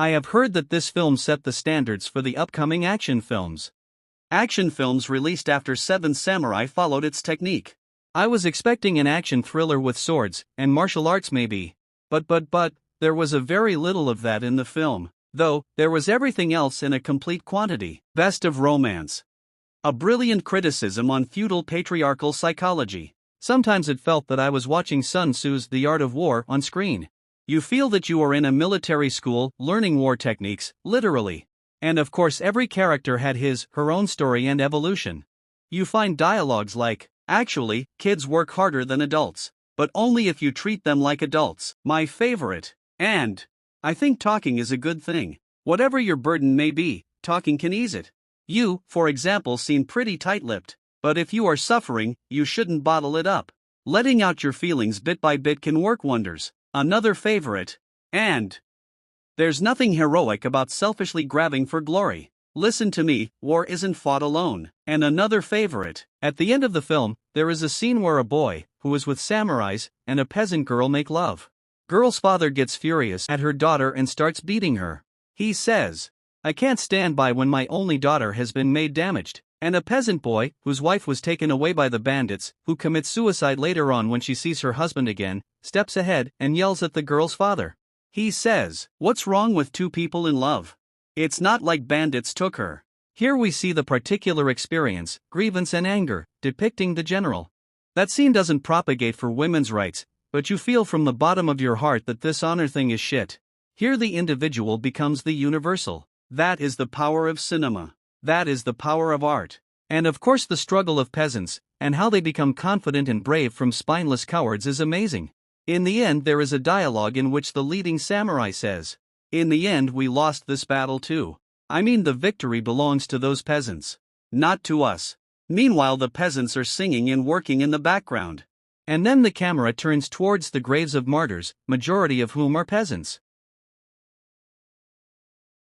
I have heard that this film set the standards for the upcoming action films. Action films released after Seventh Samurai followed its technique. I was expecting an action thriller with swords and martial arts maybe. But, there was a very little of that in the film, though there was everything else in a complete quantity. Best of romance. A brilliant criticism on feudal patriarchal psychology. Sometimes it felt that I was watching Sun Tzu's The Art of War on screen. You feel that you are in a military school, learning war techniques, literally. And of course every character had her own story and evolution. You find dialogues like, "Actually, kids work harder than adults, but only if you treat them like adults." My favorite. And I think talking is a good thing. Whatever your burden may be, talking can ease it. You, for example, seem pretty tight-lipped, but if you are suffering, you shouldn't bottle it up. Letting out your feelings bit by bit can work wonders. Another favorite. And there's nothing heroic about selfishly grabbing for glory. Listen to me, war isn't fought alone. And another favorite. At the end of the film, there is a scene where a boy, who is with samurais, and a peasant girl make love. Girl's father gets furious at her daughter and starts beating her. He says, "I can't stand by when my only daughter has been made damaged." And a peasant boy, whose wife was taken away by the bandits, who commits suicide later on when she sees her husband again, steps ahead and yells at the girl's father. He says, "What's wrong with two people in love? It's not like bandits took her." Here we see the particular experience, grievance and anger, depicting the general. That scene doesn't propagate for women's rights, but you feel from the bottom of your heart that this honor thing is shit. Here the individual becomes the universal. That is the power of cinema. That is the power of art. And of course the struggle of peasants, and how they become confident and brave from spineless cowards is amazing. In the end there is a dialogue in which the leading samurai says, "In the end we lost this battle too. I mean the victory belongs to those peasants, not to us." Meanwhile the peasants are singing and working in the background. And then the camera turns towards the graves of martyrs, majority of whom are peasants.